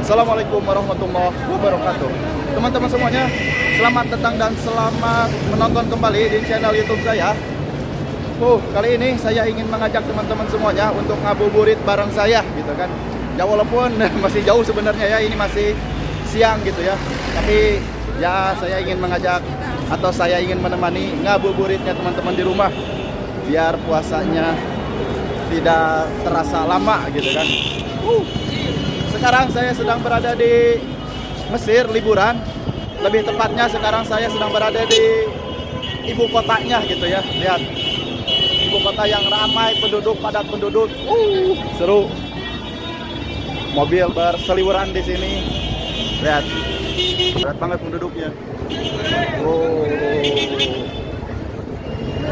Assalamualaikum warahmatullahi wabarakatuh. Teman-teman semuanya, selamat datang dan selamat menonton kembali di channel YouTube saya. Kali ini saya ingin mengajak teman-teman semuanya untuk ngabuburit bareng saya gitu kan. Ya walaupun masih jauh sebenarnya ya, ini masih siang gitu ya. Tapi ya saya ingin mengajak atau saya ingin menemani ngabuburitnya teman-teman di rumah, biar puasanya tidak terasa lama gitu kan. Sekarang saya sedang berada di Mesir liburan. Lebih tepatnya sekarang saya sedang berada di ibu kotanya gitu ya. Lihat, ibu kota yang ramai penduduk, padat penduduk. Seru. Mobil berseliweran di sini. Lihat, berat banget penduduknya.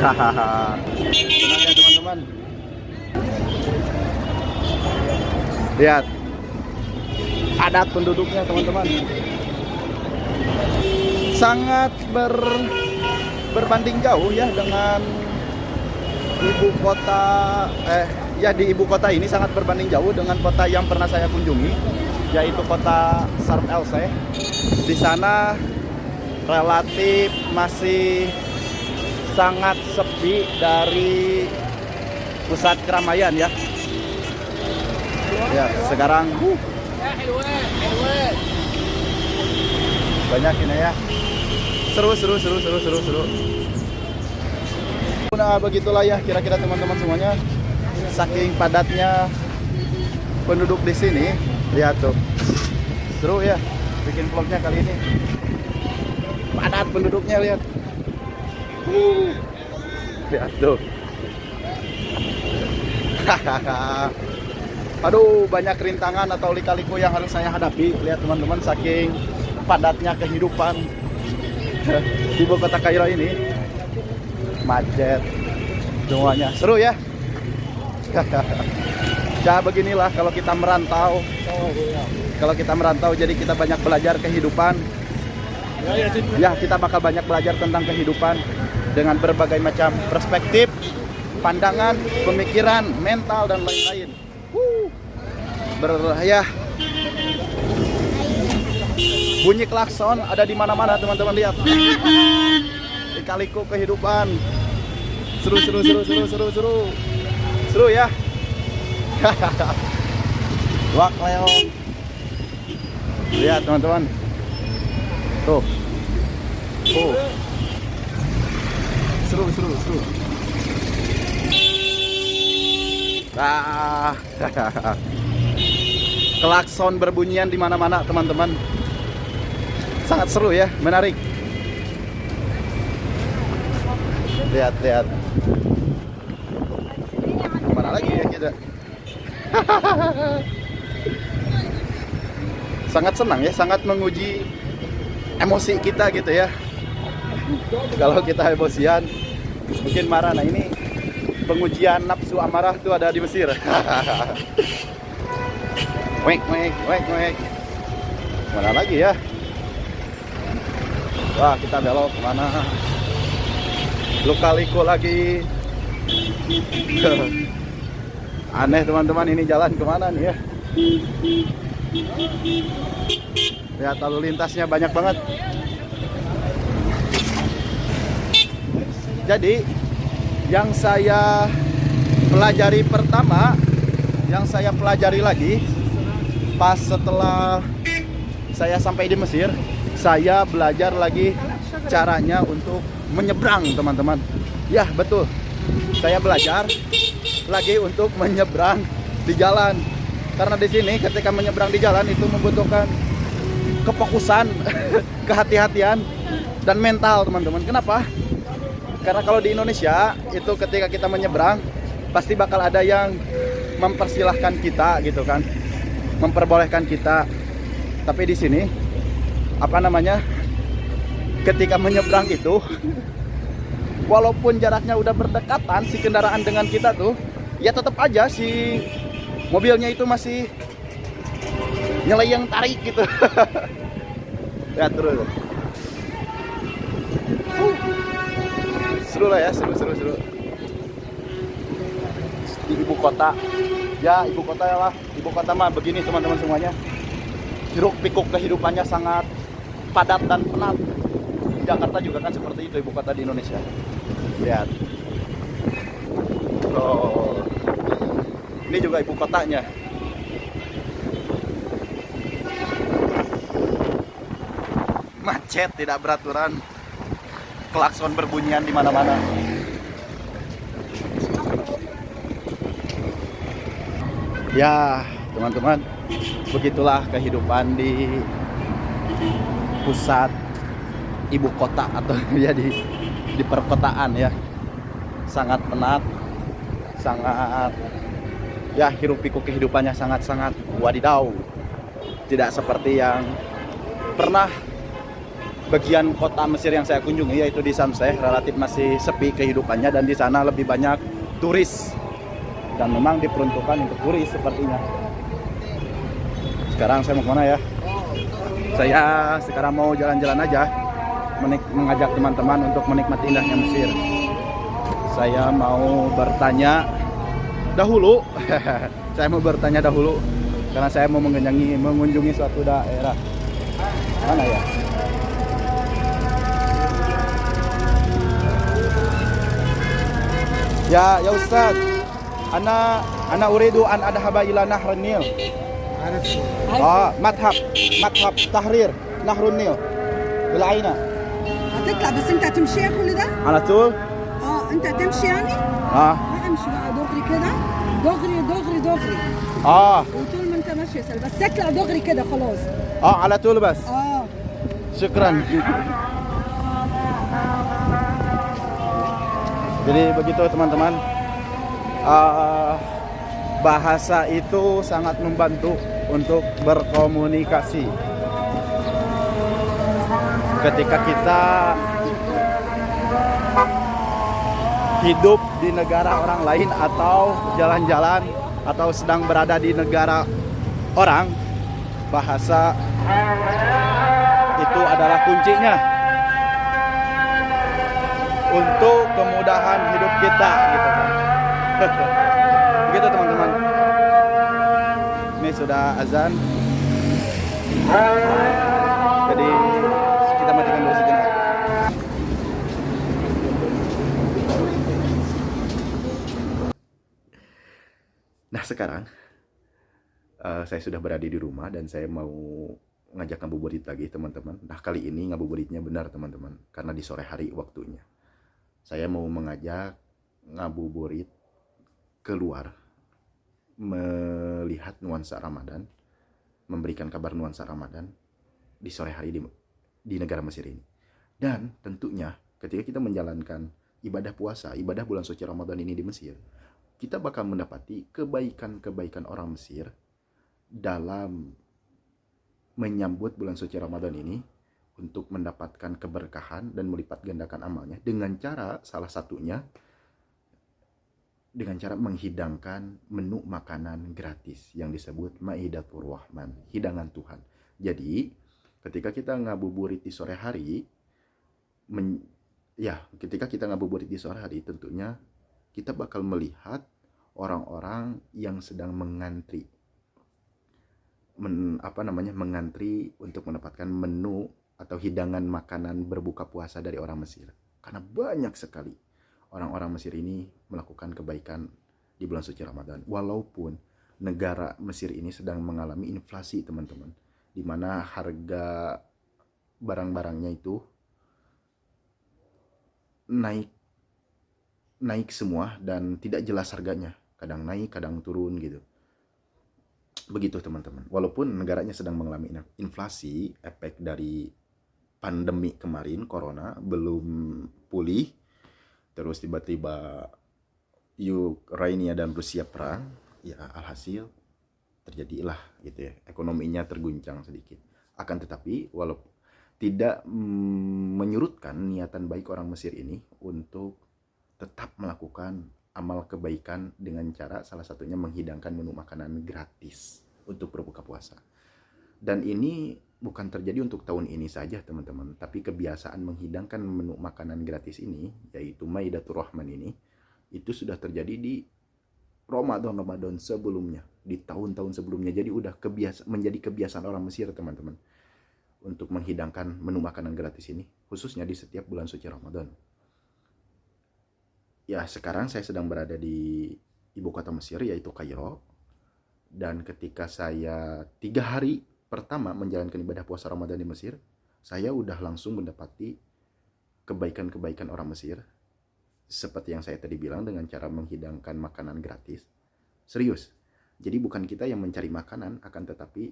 Hahaha. Tenang ya teman-teman. Lihat, padat penduduknya teman-teman. Sangat berbanding jauh ya dengan ibu kota. Di ibu kota ini sangat berbanding jauh dengan kota yang pernah saya kunjungi, yaitu kota Sharm El Sheikh. Di sana relatif masih sangat sepi dari pusat keramaian ya. Ya, sekarang banyak ini ya. Seru. Nah, begitulah ya kira-kira teman-teman semuanya. Saking padatnya penduduk di sini, lihat tuh. Seru ya bikin vlognya kali ini. Padat penduduknya, lihat. Lihat tuh. Aduh, banyak rintangan atau lika-liku yang harus saya hadapi. Lihat teman-teman, saking padatnya kehidupan di ibu kota Kairo ini. Macet semuanya. Seru ya. Ya beginilah kalau kita merantau. Jadi kita banyak belajar kehidupan. Ya, kita bakal banyak belajar tentang kehidupan dengan berbagai macam perspektif, pandangan, pemikiran, mental dan lain-lain. Bunyi klakson ada di mana-mana teman-teman, lihat. Lika-liku kehidupan. Seru ya. Wak leong. Lihat teman-teman. Tuh. Seru. Klakson berbunyian di mana-mana teman-teman. Sangat seru ya, menarik. Lihat. Kemana lagi ya kita? Sangat senang ya, sangat menguji emosi kita gitu ya. Kalau kita emosian mungkin marah. Nah, ini pengujian nafsu amarah tuh ada di Mesir. Wek. Mana lagi ya? Wah, kita belok kemana? Lika-liku lagi. Aneh teman-teman, ini jalan kemana nih ya? Lihat, lalu lintasnya banyak banget. Jadi yang saya pelajari pertama, yang saya pelajari lagi pas setelah saya sampai di Mesir, saya belajar lagi caranya untuk menyeberang teman-teman. Ya betul, saya belajar lagi untuk menyeberang di jalan. Karena di sini ketika menyeberang di jalan itu membutuhkan kefokusan, kehati-hatian dan mental teman-teman. Kenapa? Karena kalau di Indonesia itu ketika kita menyeberang pasti bakal ada yang mempersilahkan kita gitu kan, memperbolehkan kita. Tapi di sini ketika menyeberang itu walaupun jaraknya udah berdekatan si kendaraan dengan kita tuh, ya tetap aja si mobilnya itu masih nyeleyeng tarik gitu. Ya terus. Seru lah ya, seru. Di ibu kota. Ya, ibu kota lah. Ibu kota mah begini teman-teman semuanya. hiruk pikuk kehidupannya sangat padat dan penat. Jakarta juga kan seperti itu, ibu kota di Indonesia. Lihat. Oh. Ini juga ibu kotanya. Macet tidak beraturan. Klakson berbunyian di mana-mana. Ya, teman-teman, begitulah kehidupan di pusat ibu kota atau ya di perkotaan ya. Sangat penat, sangat ya hiruk pikuk kehidupannya sangat-sangat wadidaw. Tidak seperti yang pernah bagian kota Mesir yang saya kunjungi, yaitu di Samseh, relatif masih sepi kehidupannya dan di sana lebih banyak turis. Dan memang diperuntukkan untuk turis sepertinya. Sekarang saya mau kemana ya? Saya sekarang mau jalan-jalan aja, mengajak teman-teman untuk menikmati indahnya Mesir. Saya mau bertanya dahulu. Saya mau bertanya dahulu karena saya mau mengunjungi suatu daerah. Mana ya? Ya Ustaz. Ana uridu an adhaba ila Nahrun Nil. مذهب تحرير نهر النيل بالعينة. هتطلع بس انت هتمشيها كل ده؟ على طول؟ انت هتمشي يعني؟ امشي بقى دغري كده، دغري دغري دغري. وطول ما انت ماشي يا بس اطلع دغري كده خلاص. على طول بس. شكرا. Jadi begitu teman-teman. Bahasa itu sangat membantu untuk berkomunikasi. Ketika kita hidup di negara orang lain atau jalan-jalan atau sedang berada di negara orang, bahasa itu adalah kuncinya untuk kemudahan hidup kita, gitu kan. Begitu teman-teman. Ini sudah azan. Jadi kita matikan dulu sejenak. Nah sekarang saya sudah berada di rumah dan saya mau ngajak ngabuburit lagi teman-teman. Nah kali ini ngabuburitnya benar teman-teman, karena di sore hari waktunya. Saya mau mengajak ngabuburit keluar, melihat nuansa Ramadan, memberikan kabar nuansa Ramadan di sore hari di negara Mesir ini. Dan tentunya ketika kita menjalankan ibadah puasa, ibadah bulan suci Ramadan ini di Mesir, kita bakal mendapati kebaikan-kebaikan orang Mesir dalam menyambut bulan suci Ramadan ini untuk mendapatkan keberkahan dan melipat gandakan amalnya dengan cara salah satunya dengan cara menghidangkan menu makanan gratis yang disebut Maidatur Rahman, hidangan Tuhan. Jadi, ketika kita ngabuburit di sore hari, ketika kita ngabuburit di sore hari, tentunya kita bakal melihat orang-orang yang sedang mengantri, mengantri untuk mendapatkan menu atau hidangan makanan berbuka puasa dari orang Mesir. Karena banyak sekali orang-orang Mesir ini melakukan kebaikan di bulan suci Ramadan. Walaupun negara Mesir ini sedang mengalami inflasi teman-teman, di mana harga barang-barangnya itu naik semua dan tidak jelas harganya. Kadang naik, kadang turun gitu. Begitu teman-teman. Walaupun negaranya sedang mengalami inflasi, efek dari pandemi kemarin, corona, belum pulih. Terus tiba-tiba Ukraina dan Rusia perang, ya alhasil terjadilah gitu ya, ekonominya terguncang sedikit. Akan tetapi walaupun tidak menyurutkan niatan baik orang Mesir ini untuk tetap melakukan amal kebaikan dengan cara salah satunya menghidangkan menu makanan gratis untuk berbuka puasa. Dan ini bukan terjadi untuk tahun ini saja teman-teman, tapi kebiasaan menghidangkan menu makanan gratis ini, yaitu Maidatur Rahman ini, itu sudah terjadi di Ramadan sebelumnya, di tahun-tahun sebelumnya. Jadi udah menjadi kebiasaan orang Mesir, teman-teman, untuk menghidangkan menu makanan gratis ini, khususnya di setiap bulan suci Ramadan. Ya, sekarang saya sedang berada di ibu kota Mesir, yaitu Kairo. Dan ketika saya 3 hari pertama menjalankan ibadah puasa Ramadan di Mesir, saya udah langsung mendapati kebaikan-kebaikan orang Mesir. Seperti yang saya tadi bilang, dengan cara menghidangkan makanan gratis. Serius. Jadi bukan kita yang mencari makanan, akan tetapi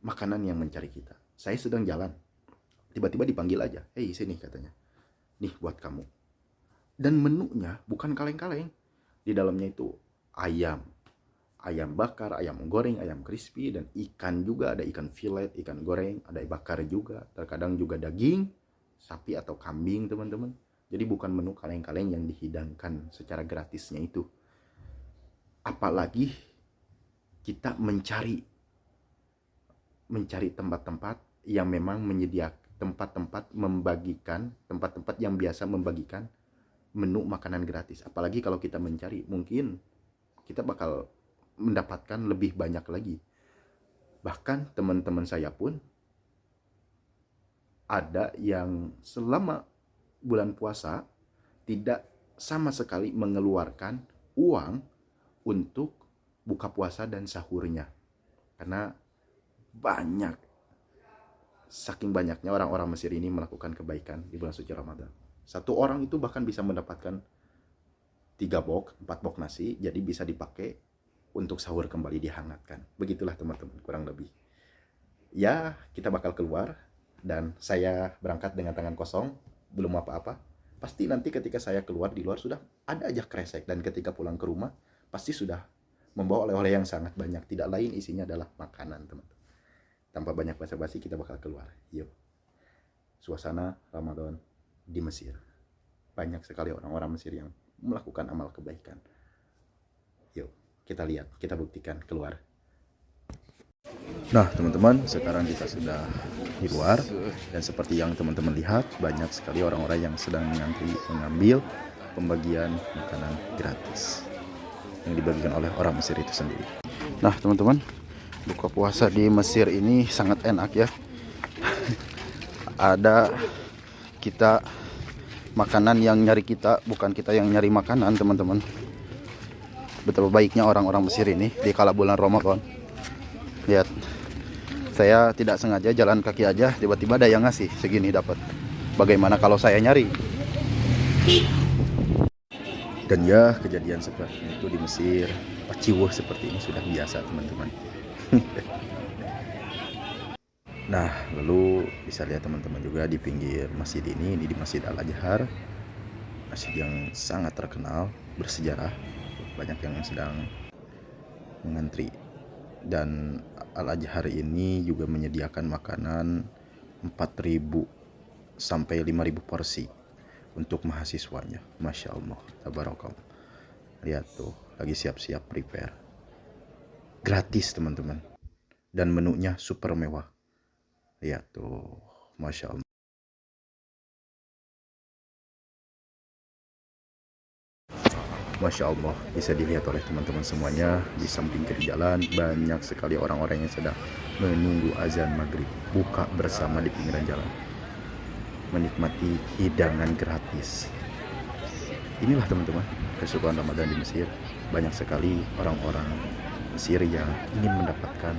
makanan yang mencari kita. Saya sedang jalan, tiba-tiba dipanggil aja. Hei, sini, katanya. Nih buat kamu. Dan menunya bukan kaleng-kaleng. Di dalamnya itu ayam bakar, ayam goreng, ayam crispy, dan ikan juga. Ada ikan filet, ikan goreng, ada bakar juga. Terkadang juga daging, sapi atau kambing, teman-teman. Jadi bukan menu kaleng-kaleng yang dihidangkan secara gratisnya itu. Apalagi kita mencari tempat-tempat yang memang menyediakan tempat-tempat yang biasa membagikan menu makanan gratis. Apalagi kalau kita mencari, mungkin kita bakal mendapatkan lebih banyak lagi. Bahkan teman-teman saya pun ada yang selama bulan puasa tidak sama sekali mengeluarkan uang untuk buka puasa dan sahurnya. Karena saking banyaknya orang-orang Mesir ini melakukan kebaikan di bulan suci Ramadan. Satu orang itu bahkan bisa mendapatkan 4 box nasi, jadi bisa dipakai untuk sahur kembali, dihangatkan. Begitulah teman-teman, kurang lebih. Ya, kita bakal keluar, dan saya berangkat dengan tangan kosong, belum apa-apa. Pasti nanti ketika saya keluar, di luar sudah ada aja kresek, dan ketika pulang ke rumah, pasti sudah membawa oleh-oleh yang sangat banyak. Tidak lain isinya adalah makanan, teman-teman. Tanpa banyak basa-basi, kita bakal keluar. Yuk. Suasana Ramadan di Mesir. Banyak sekali orang-orang Mesir yang melakukan amal kebaikan. Yuk, kita lihat, kita buktikan, keluar. Nah, teman-teman, sekarang kita sudah di luar, dan seperti yang teman-teman lihat, banyak sekali orang-orang yang sedang mengantri mengambil pembagian makanan gratis yang dibagikan oleh orang Mesir itu sendiri. Nah, teman-teman, buka puasa di Mesir ini sangat enak ya. Ada kita makanan yang nyari kita, bukan kita yang nyari makanan, teman-teman. Betapa baiknya orang-orang Mesir ini di kala bulan Ramadan. Lihat, saya tidak sengaja jalan kaki aja, tiba-tiba ada yang ngasih segini dapat. Bagaimana kalau saya nyari? Dan ya, kejadian seperti itu di Mesir, paciwuh seperti ini sudah biasa, teman-teman. Nah, lalu bisa lihat teman-teman juga di pinggir masjid ini di Masjid Al-Azhar, masjid yang sangat terkenal, bersejarah. Banyak yang sedang mengantri. Dan Al-Azhar ini juga menyediakan makanan 4.000 sampai 5.000 porsi untuk mahasiswanya. Masya Allah, tabarakallah. Lihat tuh, lagi siap-siap prepare. Gratis, teman-teman. Dan menunya super mewah. Lihat tuh, Masya Allah. Masya Allah, bisa dilihat oleh teman-teman semuanya. Di samping kiri jalan, banyak sekali orang-orang yang sedang menunggu azan maghrib, buka bersama di pinggiran jalan, menikmati hidangan gratis. Inilah teman-teman, kesukaan Ramadan di Mesir. Banyak sekali orang-orang Mesir yang ingin mendapatkan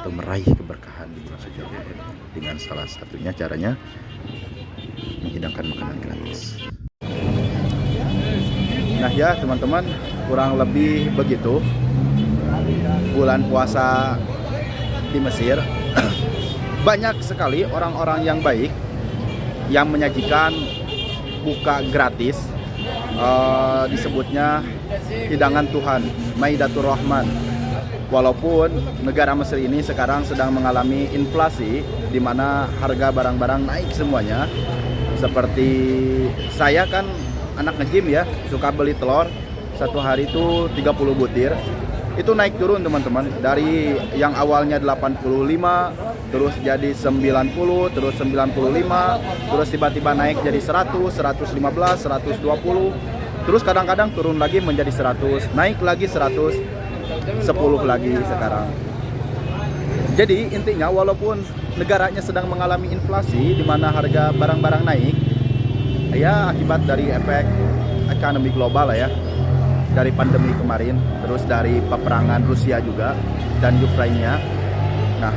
atau meraih keberkahan di bulan suci Ramadan, dengan salah satunya caranya menghidangkan makanan gratis. Nah ya teman-teman, kurang lebih begitu bulan puasa di Mesir. Banyak sekali orang-orang yang baik yang menyajikan buka gratis, disebutnya hidangan Tuhan, Maidatur Rahman. Walaupun negara Mesir ini sekarang sedang mengalami inflasi, di mana harga barang-barang naik semuanya. Seperti saya kan anak nge-gym ya, suka beli telur satu hari itu 30 butir. Itu naik turun teman-teman, dari yang awalnya 85 terus jadi 90, terus 95, terus tiba-tiba naik jadi 100, 115, 120. Terus kadang-kadang turun lagi menjadi 100, naik lagi 100, 10 lagi sekarang. Jadi intinya walaupun negaranya sedang mengalami inflasi di mana harga barang-barang naik, ya akibat dari efek ekonomi global lah ya, dari pandemi kemarin, terus dari peperangan Rusia juga dan Ukraina. Nah,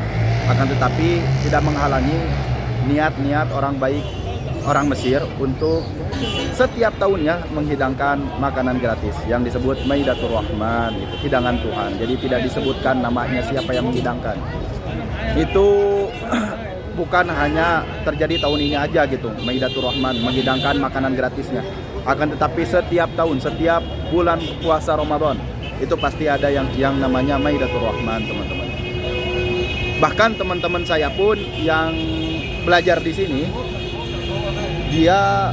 akan tetapi tidak menghalangi niat-niat orang baik orang Mesir untuk setiap tahunnya menghidangkan makanan gratis yang disebut Maidatur Rahman, itu hidangan Tuhan. Jadi tidak disebutkan namanya siapa yang menghidangkan. Itu bukan hanya terjadi tahun ini aja gitu, Maidatur Rahman menghidangkan makanan gratisnya. Akan tetapi setiap tahun, setiap bulan puasa Ramadan itu pasti ada yang namanya Maidatur Rahman, teman-teman. Bahkan teman-teman saya pun yang belajar di sini, dia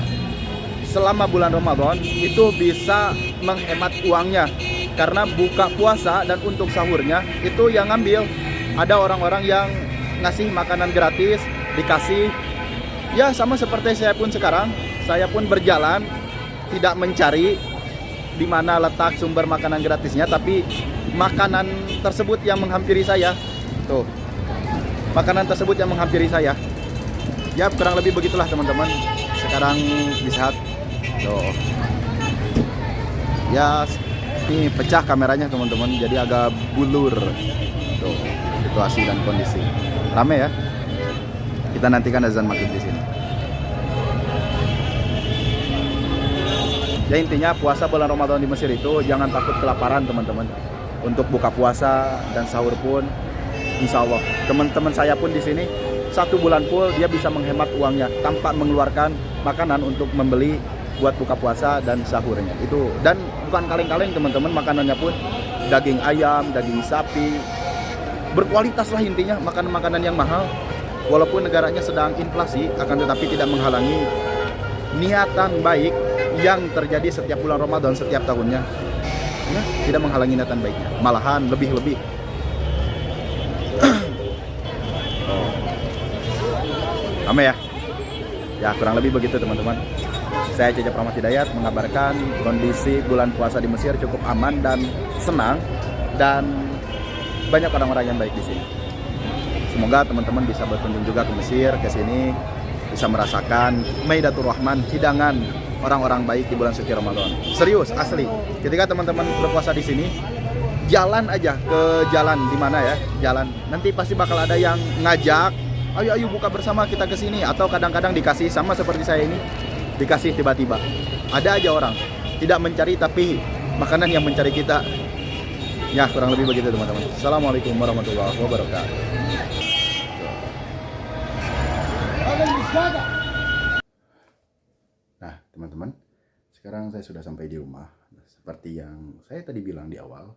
selama bulan Ramadan itu bisa menghemat uangnya karena buka puasa dan untuk sahurnya itu yang ngambil. Ada orang-orang yang ngasih makanan gratis, dikasih. Ya sama seperti saya pun sekarang, saya pun berjalan tidak mencari di mana letak sumber makanan gratisnya, tapi makanan tersebut yang menghampiri saya. Tuh, makanan tersebut yang menghampiri saya. Ya kurang lebih begitulah teman-teman. Sekarang lihat, tuh. Ya ini pecah kameranya teman-teman, jadi agak bulur. Tuh, situasi dan kondisi. Rame ya. Kita nantikan azan maghrib di sini. Ya intinya puasa bulan Ramadan di Mesir itu jangan takut kelaparan teman-teman. Untuk buka puasa dan sahur pun insya Allah teman-teman saya pun di sini 1 bulan full dia bisa menghemat uangnya tanpa mengeluarkan makanan untuk membeli buat buka puasa dan sahurnya. Itu dan bukan kaleng-kaleng teman-teman, makanannya pun daging ayam, daging sapi, berkualitas lah intinya, makanan-makanan yang mahal. Walaupun negaranya sedang inflasi, akan tetapi tidak menghalangi niatan baik yang terjadi setiap bulan Ramadan setiap tahunnya. Ya, tidak menghalangi niatan baiknya, malahan lebih-lebih. Rame ya? Ya kurang lebih begitu teman-teman. Saya Cecep Rahmat Hidayat mengabarkan kondisi bulan puasa di Mesir cukup aman dan senang, dan banyak orang-orang yang baik di sini. Semoga teman-teman bisa berkunjung juga ke Mesir, ke sini bisa merasakan Maidatur Rahman, hidangan orang-orang baik di bulan suci Ramadan. Serius, asli. Ketika teman-teman berpuasa di sini, jalan aja ke jalan di mana ya, jalan. Nanti pasti bakal ada yang ngajak, ayo buka bersama kita ke sini, atau kadang-kadang dikasih, sama seperti saya ini, dikasih tiba-tiba. Ada aja orang tidak mencari tapi makanan yang mencari kita. Ya kurang lebih begitu teman-teman. Assalamualaikum warahmatullahi wabarakatuh. Nah teman-teman, sekarang saya sudah sampai di rumah. Seperti yang saya tadi bilang di awal,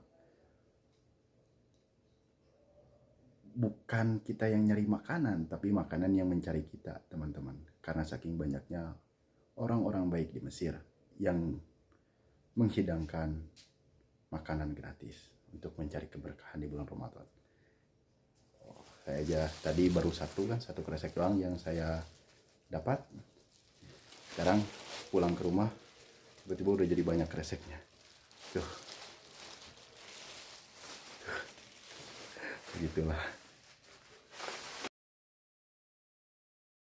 bukan kita yang nyari makanan, tapi makanan yang mencari kita teman-teman. Karena saking banyaknya orang-orang baik di Mesir yang menghidangkan makanan gratis untuk mencari keberkahan di bulan Ramadan. Saya aja tadi baru satu kresek doang yang saya dapat. Sekarang pulang ke rumah tiba-tiba udah jadi banyak kreseknya. Tuh. Begitulah.